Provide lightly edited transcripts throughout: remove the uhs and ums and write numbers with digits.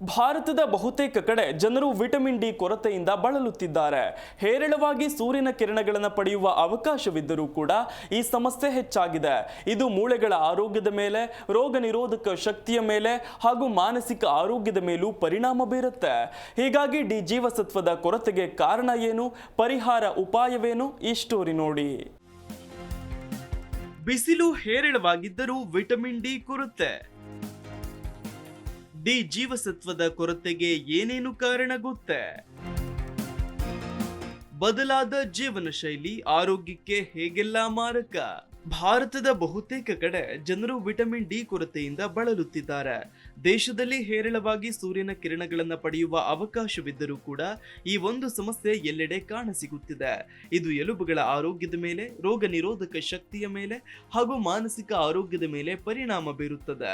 ಭಾರತದ ಬಹುತೇಕ ಕಡೆ ಜನರು ವಿಟಮಿನ್ ಡಿ ಕೊರತೆಯಿಂದ ಬಳಲುತ್ತಿದ್ದಾರೆ. ಹೇರಳವಾಗಿ ಸೂರ್ಯನ ಕಿರಣಗಳನ್ನು ಪಡೆಯುವ ಅವಕಾಶವಿದ್ದರೂ ಕೂಡ ಈ ಸಮಸ್ಯೆ ಹೆಚ್ಚಾಗಿದೆ. ಇದು ಮೂಳೆಗಳ ಆರೋಗ್ಯದ ಮೇಲೆ, ರೋಗ ನಿರೋಧಕ ಶಕ್ತಿಯ ಮೇಲೆ ಹಾಗೂ ಮಾನಸಿಕ ಆರೋಗ್ಯದ ಮೇಲೂ ಪರಿಣಾಮ ಬೀರುತ್ತೆ. ಹೀಗಾಗಿ ಡಿ ಜೀವಸತ್ವದ ಕೊರತೆಗೆ ಕಾರಣ ಏನು, ಪರಿಹಾರ ಉಪಾಯವೇನು, ಈ ಸ್ಟೋರಿ ನೋಡಿ. ಬಿಸಿಲು ಹೇರಳವಾಗಿದ್ದರೂ ವಿಟಮಿನ್ ಡಿ ಕೊರತೆ. ಡಿ ಜೀವಸತ್ವದ ಕೊರತೆಗೆ ಏನೇನು ಕಾರಣ ಗೊತ್ತೇ? ಬದಲಾದ ಜೀವನ ಶೈಲಿ ಆರೋಗ್ಯಕ್ಕೆ ಹೇಗೆಲ್ಲ ಮಾರಕ? ಭಾರತದ ಬಹುತೇಕ ಕಡೆ ಜನರು ವಿಟಮಿನ್ ಡಿ ಕೊರತೆಯಿಂದ ಬಳಲುತ್ತಿದ್ದಾರೆ. ದೇಶದಲ್ಲಿ ಹೇರಳವಾಗಿ ಸೂರ್ಯನ ಕಿರಣಗಳನ್ನು ಪಡೆಯುವ ಅವಕಾಶವಿದ್ದರೂ ಕೂಡ ಈ ಒಂದು ಸಮಸ್ಯೆ ಎಲ್ಲೆಡೆ ಕಾಣಸಿಗುತ್ತಿದೆ. ಇದು ಎಲುಬುಗಳ ಆರೋಗ್ಯದ ಮೇಲೆ, ರೋಗ ನಿರೋಧಕ ಶಕ್ತಿಯ ಮೇಲೆ ಹಾಗೂ ಮಾನಸಿಕ ಆರೋಗ್ಯದ ಮೇಲೆ ಪರಿಣಾಮ ಬೀರುತ್ತದೆ.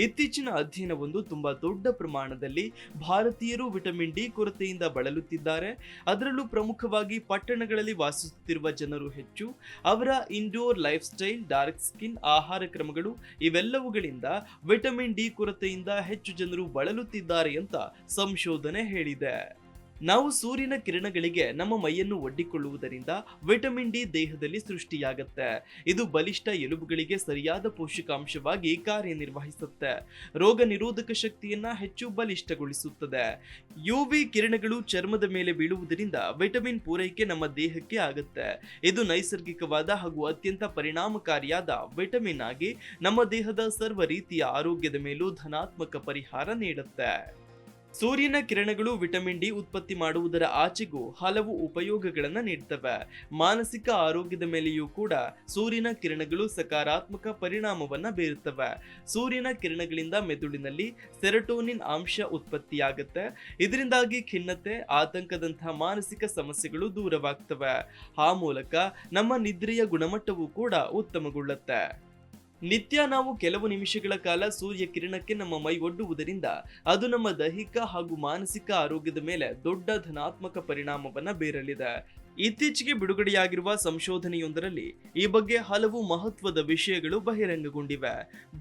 ಇತ್ತೀಚಿನ ಅಧ್ಯಯನವೊಂದು ತುಂಬಾ ದೊಡ್ಡ ಪ್ರಮಾಣದಲ್ಲಿ ಭಾರತೀಯರು ವಿಟಮಿನ್ ಡಿ ಕೊರತೆಯಿಂದ ಬಳಲುತ್ತಿದ್ದಾರೆ. ಅದರಲ್ಲೂ ಪ್ರಮುಖವಾಗಿ ಪಟ್ಟಣಗಳಲ್ಲಿ ವಾಸಿಸುತ್ತಿರುವ ಜನರು ಹೆಚ್ಚು. ಅವರ indoor life style, dark skin, ಆಹಾರ ಕ್ರಮಗಳು ಇವೆಲ್ಲವುಗಳಿಂದ ವಿಟಮಿನ್ ಡಿ ಕೊರತೆಯಿಂದ ಹೆಚ್ಚು ಜನರು ಬಳಲುತ್ತಿದ್ದಾರೆ ಅಂತ ಸಂಶೋಧನೆ ಹೇಳಿದೆ. ನಾವು ಸೂರ್ಯನ ಕಿರಣಗಳಿಗೆ ನಮ್ಮ ಮೈಯನ್ನು ಒಡ್ಡಿಕೊಳ್ಳುವುದರಿಂದ ವಿಟಮಿನ್ ಡಿ ದೇಹದಲ್ಲಿ ಸೃಷ್ಟಿಯಾಗುತ್ತೆ. ಇದು ಬಲಿಷ್ಠ ಎಲುಬುಗಳಿಗೆ ಸರಿಯಾದ ಪೋಷಕಾಂಶವಾಗಿ ಕಾರ್ಯನಿರ್ವಹಿಸುತ್ತೆ. ರೋಗ ನಿರೋಧಕ ಶಕ್ತಿಯನ್ನ ಹೆಚ್ಚು ಬಲಿಷ್ಠಗೊಳಿಸುತ್ತದೆ. ಯುವಿ ಕಿರಣಗಳು ಚರ್ಮದ ಮೇಲೆ ಬೀಳುವುದರಿಂದ ವಿಟಮಿನ್ ಪೂರೈಕೆ ನಮ್ಮ ದೇಹಕ್ಕೆ ಆಗುತ್ತೆ. ಇದು ನೈಸರ್ಗಿಕವಾದ ಹಾಗೂ ಅತ್ಯಂತ ಪರಿಣಾಮಕಾರಿಯಾದ ವಿಟಮಿನ್ ಆಗಿ ನಮ್ಮ ದೇಹದ ಸರ್ವ ರೀತಿಯ ಆರೋಗ್ಯದ ಮೇಲೂ ಧನಾತ್ಮಕ ಪರಿಹಾರ ನೀಡುತ್ತೆ. ಸೂರ್ಯನ ಕಿರಣಗಳು ವಿಟಮಿನ್ ಡಿ ಉತ್ಪತ್ತಿ ಮಾಡುವುದರ ಆಚೆಗೂ ಹಲವು ಉಪಯೋಗಗಳನ್ನು ನೀಡುತ್ತವೆ. ಮಾನಸಿಕ ಆರೋಗ್ಯದ ಮೇಲೆಯೂ ಕೂಡ ಸೂರ್ಯನ ಕಿರಣಗಳು ಸಕಾರಾತ್ಮಕ ಪರಿಣಾಮವನ್ನ ಬೀರುತ್ತವೆ. ಸೂರ್ಯನ ಕಿರಣಗಳಿಂದ ಮೆದುಳಿನಲ್ಲಿ ಸೆರೋಟೋನಿನ್ ಅಂಶ ಉತ್ಪತ್ತಿಯಾಗುತ್ತೆ. ಇದರಿಂದಾಗಿ ಖಿನ್ನತೆ, ಆತಂಕದಂತಹ ಮಾನಸಿಕ ಸಮಸ್ಯೆಗಳು ದೂರವಾಗ್ತವೆ. ಆ ಮೂಲಕ ನಮ್ಮ ನಿದ್ರೆಯ ಗುಣಮಟ್ಟವೂ ಕೂಡ ಉತ್ತಮಗೊಳ್ಳುತ್ತೆ. ನಿತ್ಯ ನಾವು ಕೆಲವು ನಿಮಿಷಗಳ ಕಾಲ ಸೂರ್ಯ ಕಿರಣಕ್ಕೆ ನಮ್ಮ ಮೈ ಒಡ್ಡುವುದರಿಂದ ಅದು ನಮ್ಮ ದೈಹಿಕ ಹಾಗೂ ಮಾನಸಿಕ ಆರೋಗ್ಯದ ಮೇಲೆ ದೊಡ್ಡ ಧನಾತ್ಮಕ ಪರಿಣಾಮವನ್ನ ಬೀರಲಿದೆ. ಇತ್ತೀಚೆಗೆ ಬಿಡುಗಡೆಯಾಗಿರುವ ಸಂಶೋಧನೆಯೊಂದರಲ್ಲಿ ಈ ಬಗ್ಗೆ ಹಲವು ಮಹತ್ವದ ವಿಷಯಗಳು ಬಹಿರಂಗಗೊಂಡಿವೆ.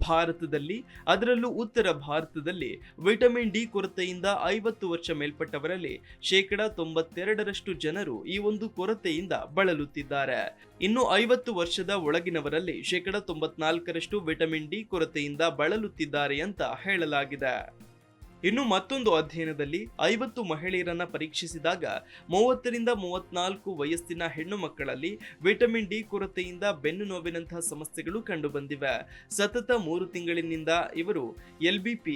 ಭಾರತದಲ್ಲಿ, ಅದರಲ್ಲೂ ಉತ್ತರ ಭಾರತದಲ್ಲಿ ವಿಟಮಿನ್ ಡಿ ಕೊರತೆಯಿಂದ 50 ವರ್ಷ ಮೇಲ್ಪಟ್ಟವರಲ್ಲಿ 92% ಜನರು ಈ ಒಂದು ಕೊರತೆಯಿಂದ ಬಳಲುತ್ತಿದ್ದಾರೆ. ಇನ್ನು 50 ವರ್ಷದ ಒಳಗಿನವರಲ್ಲಿ 94% ವಿಟಮಿನ್ ಡಿ ಕೊರತೆಯಿಂದ ಬಳಲುತ್ತಿದ್ದಾರೆ ಅಂತ ಹೇಳಲಾಗಿದೆ. ಇನ್ನು ಮತ್ತೊಂದು ಅಧ್ಯಯನದಲ್ಲಿ 50 ಮಹಿಳೆಯರನ್ನ ಪರೀಕ್ಷಿಸಿದಾಗ 30 ರಿಂದ 34 ವಯಸ್ಸಿನ ಹೆಣ್ಣು ಮಕ್ಕಳಲ್ಲಿ ವಿಟಮಿನ್ ಡಿ ಕೊರತೆಯಿಂದ ಬೆನ್ನು ನೋವಿನಂತಹ ಸಮಸ್ಯೆಗಳು ಕಂಡು ಬಂದಿವೆ. ಸತತ 3 ತಿಂಗಳಿನಿಂದ ಇವರು LBP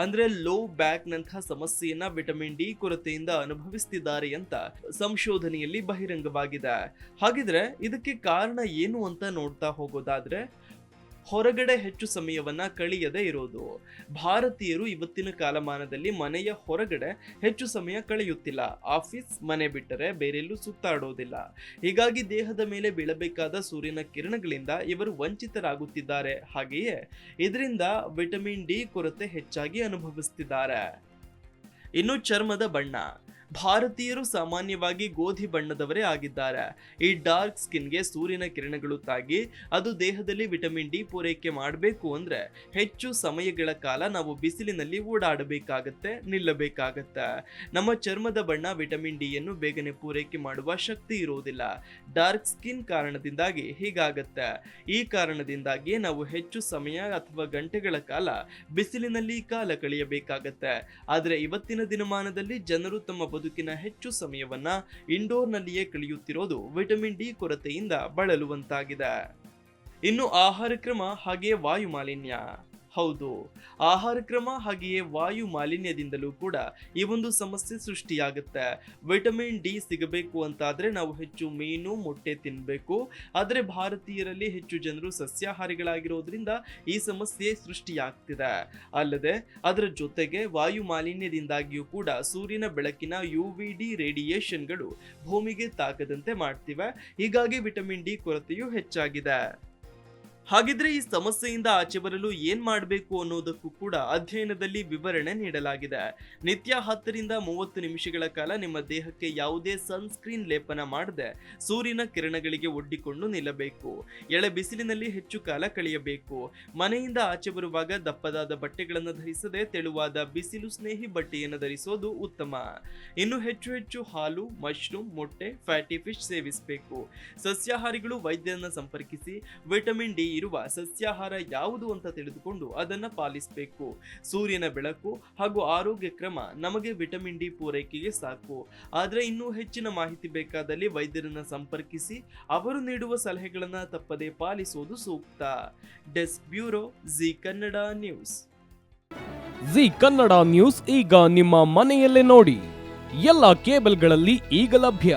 ಅಂದ್ರೆ ಲೋ ಬ್ಯಾಕ್ ನಂತಹ ಸಮಸ್ಯೆಯನ್ನ ವಿಟಮಿನ್ ಡಿ ಕೊರತೆಯಿಂದ ಅನುಭವಿಸುತ್ತಿದ್ದಾರೆ ಅಂತ ಸಂಶೋಧನೆಯಲ್ಲಿ ಬಹಿರಂಗವಾಗಿದೆ. ಹಾಗಿದ್ರೆ ಇದಕ್ಕೆ ಕಾರಣ ಏನು ಅಂತ ನೋಡ್ತಾ ಹೋಗೋದಾದ್ರೆ, ಹೊರಗಡೆ ಹೆಚ್ಚು ಸಮಯವನ್ನ ಕಳೆಯದೇ ಇರೋದು. ಭಾರತೀಯರು ಇವತ್ತಿನ ಕಾಲಮಾನದಲ್ಲಿ ಮನೆಯ ಹೊರಗಡೆ ಹೆಚ್ಚು ಸಮಯ ಕಳೆಯುತ್ತಿಲ್ಲ. ಆಫೀಸ್, ಮನೆ ಬಿಟ್ಟರೆ ಬೇರೆಲ್ಲೂ ಸುತ್ತಾಡೋದಿಲ್ಲ. ಹೀಗಾಗಿ ದೇಹದ ಮೇಲೆ ಬೀಳಬೇಕಾದ ಸೂರ್ಯನ ಕಿರಣಗಳಿಂದ ಇವರು ವಂಚಿತರಾಗುತ್ತಿದ್ದಾರೆ. ಹಾಗೆಯೇ ಇದರಿಂದ ವಿಟಮಿನ್ ಡಿ ಕೊರತೆ ಹೆಚ್ಚಾಗಿ ಅನುಭವಿಸುತ್ತಿದ್ದಾರೆ. ಇನ್ನು ಚರ್ಮದ ಬಣ್ಣ. ಭಾರತೀಯರು ಸಾಮಾನ್ಯವಾಗಿ ಗೋಧಿ ಬಣ್ಣದವರೇ ಆಗಿದ್ದಾರೆ. ಈ ಡಾರ್ಕ್ ಸ್ಕಿನ್ಗೆ ಸೂರ್ಯನ ಕಿರಣಗಳು ತಾಗಿ ಅದು ದೇಹದಲ್ಲಿ ವಿಟಮಿನ್ ಡಿ ಪೂರೈಕೆ ಮಾಡಬೇಕು ಅಂದ್ರೆ ಹೆಚ್ಚು ಸಮಯಗಳ ಕಾಲ ನಾವು ಬಿಸಿಲಿನಲ್ಲಿ ಓಡಾಡಬೇಕಾಗತ್ತೆ, ನಿಲ್ಲಬೇಕಾಗತ್ತೆ. ನಮ್ಮ ಚರ್ಮದ ಬಣ್ಣ ವಿಟಮಿನ್ ಡಿ ಯನ್ನು ಬೇಗನೆ ಪೂರೈಕೆ ಮಾಡುವ ಶಕ್ತಿ ಇರುವುದಿಲ್ಲ. ಡಾರ್ಕ್ ಸ್ಕಿನ್ ಕಾರಣದಿಂದಾಗಿ ಹೀಗಾಗತ್ತೆ. ಈ ಕಾರಣದಿಂದಾಗಿ ನಾವು ಹೆಚ್ಚು ಸಮಯ ಅಥವಾ ಗಂಟೆಗಳ ಕಾಲ ಬಿಸಿಲಿನಲ್ಲಿ ಕಾಲ ಕಳೆಯಬೇಕಾಗತ್ತೆ. ಆದ್ರೆ ಇವತ್ತಿನ ದಿನಮಾನದಲ್ಲಿ ಜನರು ತಮ್ಮ ಬದುಕಿನ ಹೆಚ್ಚು ಸಮಯವನ್ನ ಇಂಡೋರ್ ನಲ್ಲಿಯೇ ಕಳೆಯುತ್ತಿರೋದು ವಿಟಮಿನ್ ಡಿ ಕೊರತೆಯಿಂದ ಬಳಲುವಂತಾಗಿದೆ. ಇನ್ನು ಆಹಾರ ಕ್ರಮ ಹಾಗೆಯೇ ವಾಯು ಮಾಲಿನ್ಯ. ಹೌದು, ಆಹಾರ ಕ್ರಮ ಹಾಗೆಯೇ ವಾಯು ಮಾಲಿನ್ಯದಿಂದಲೂ ಕೂಡ ಈ ಒಂದು ಸಮಸ್ಯೆ ಸೃಷ್ಟಿಯಾಗುತ್ತೆ. ವಿಟಮಿನ್ ಡಿ ಸಿಗಬೇಕು ಅಂತಾದ್ರೆ ನಾವು ಹೆಚ್ಚು ಮೀನು, ಮೊಟ್ಟೆ ತಿನ್ನಬೇಕು. ಆದರೆ ಭಾರತೀಯರಲ್ಲಿ ಹೆಚ್ಚು ಜನರು ಸಸ್ಯಾಹಾರಿಗಳಾಗಿರೋದ್ರಿಂದ ಈ ಸಮಸ್ಯೆ ಸೃಷ್ಟಿಯಾಗ್ತಿದೆ. ಅಲ್ಲದೆ ಅದರ ಜೊತೆಗೆ ವಾಯು ಮಾಲಿನ್ಯದಿಂದಾಗಿಯೂ ಕೂಡ ಸೂರ್ಯನ ಬೆಳಕಿನ UVD ರೇಡಿಯೇಷನ್ಗಳು ಭೂಮಿಗೆ ತಾಕದಂತೆ ಮಾಡ್ತಿವೆ. ಹೀಗಾಗಿ ವಿಟಮಿನ್ ಡಿ ಕೊರತೆಯೂ ಹೆಚ್ಚಾಗಿದೆ. ಹಾಗಿದ್ರೆ ಈ ಸಮಸ್ಯೆಯಿಂದ ಆಚೆ ಬರಲು ಏನ್ ಮಾಡಬೇಕು ಅನ್ನೋದಕ್ಕೂ ಕೂಡ ಅಧ್ಯಯನದಲ್ಲಿ ವಿವರಣೆ ನೀಡಲಾಗಿದೆ. ನಿತ್ಯ 10 ರಿಂದ 30 ನಿಮಿಷಗಳ ಕಾಲ ನಿಮ್ಮ ದೇಹಕ್ಕೆ ಯಾವುದೇ ಸನ್ಸ್ಕ್ರೀನ್ ಲೇಪನ ಮಾಡದೆ ಸೂರ್ಯನ ಕಿರಣಗಳಿಗೆ ಒಡ್ಡಿಕೊಂಡು ನಿಲ್ಲಬೇಕು. ಎಳೆ ಬಿಸಿಲಿನಲ್ಲಿ ಹೆಚ್ಚು ಕಾಲ ಕಳೆಯಬೇಕು. ಮನೆಯಿಂದ ಆಚೆ ಬರುವಾಗ ದಪ್ಪದಾದ ಬಟ್ಟೆಗಳನ್ನು ಧರಿಸದೆ ತೆಳುವಾದ ಬಿಸಿಲು ಸ್ನೇಹಿ ಬಟ್ಟೆಯನ್ನು ಧರಿಸೋದು ಉತ್ತಮ. ಇನ್ನು ಹೆಚ್ಚು ಹಾಲು, ಮಶ್ರೂಮ್, ಮೊಟ್ಟೆ, ಫ್ಯಾಟಿ ಫಿಶ್ ಸೇವಿಸಬೇಕು. ಸಸ್ಯಾಹಾರಿಗಳು ವೈದ್ಯರನ್ನ ಸಂಪರ್ಕಿಸಿ ವಿಟಮಿನ್ ಡಿ ಇರುವ ಸಸ್ಯಾಹಾರ ಯಾವುದು ಅಂತ ತಿಳಿದುಕೊಂಡು ಅದನ್ನ ಪಾಲಿಸಬೇಕು. ಸೂರ್ಯನ ಬೆಳಕು ಹಾಗೂ ಆರೋಗ್ಯ ಕ್ರಮ ನಮಗೆ ವಿಟಮಿನ್ ಡಿ ಪೂರೈಕೆಗೆ ಸಾಕು. ಆದ್ರೆ ಇನ್ನೂ ಹೆಚ್ಚಿನ ಮಾಹಿತಿ ಬೇಕಾದಲ್ಲಿ ವೈದ್ಯರನ್ನ ಸಂಪರ್ಕಿಸಿ ಅವರು ನೀಡುವ ಸಲಹೆಗಳನ್ನ ತಪ್ಪದೇ ಪಾಲಿಸುವುದು ಸೂಕ್ತ. Desk bureau, G Kannada news. G Kannada news ಈಗ ನಿಮ್ಮ ಮನೆಯಲ್ಲೇ ನೋಡಿ. ಎಲ್ಲ ಕೇಬಲ್ಗಳಲ್ಲಿ ಈಗ ಲಭ್ಯ.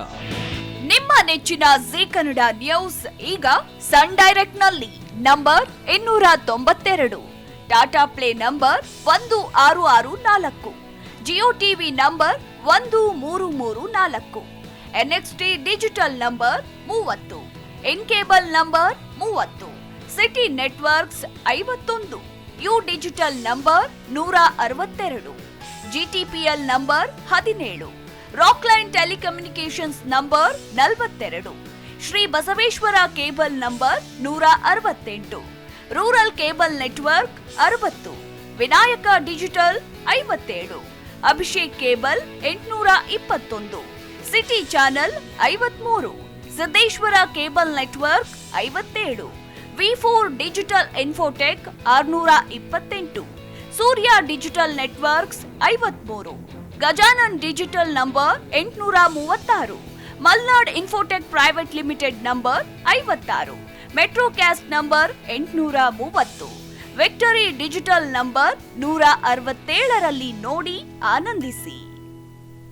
ನಿಮ್ಮ ನೆಚ್ಚಿನ ಜಿ ಕನ್ನಡ ನ್ಯೂಸ್ ಈಗ ಸನ್ ಡೈರೆಕ್ಟ್ ನಲ್ಲಿ number 292, Tata play number 1664, Jio TV number 1334, NXT digital number 30, in cable number 30, city networks 51, U digital number 162, GTPL number 17, Rockline telecommunications number 42, Shri Basaveshwara cable number 168, rural cable network 60, Vinayaka digital 57, Abhishek cable 821, city channel 53, Siddeshwara cable network 57, V4 digital Infotech 628, Surya digital networks 53, Gajanan digital number 836, Malnad Infotech private limited number 56, Metrocast number 830, Victory digital number 167ರಲ್ಲಿ ನೋಡಿ ಆನಂದಿಸಿ.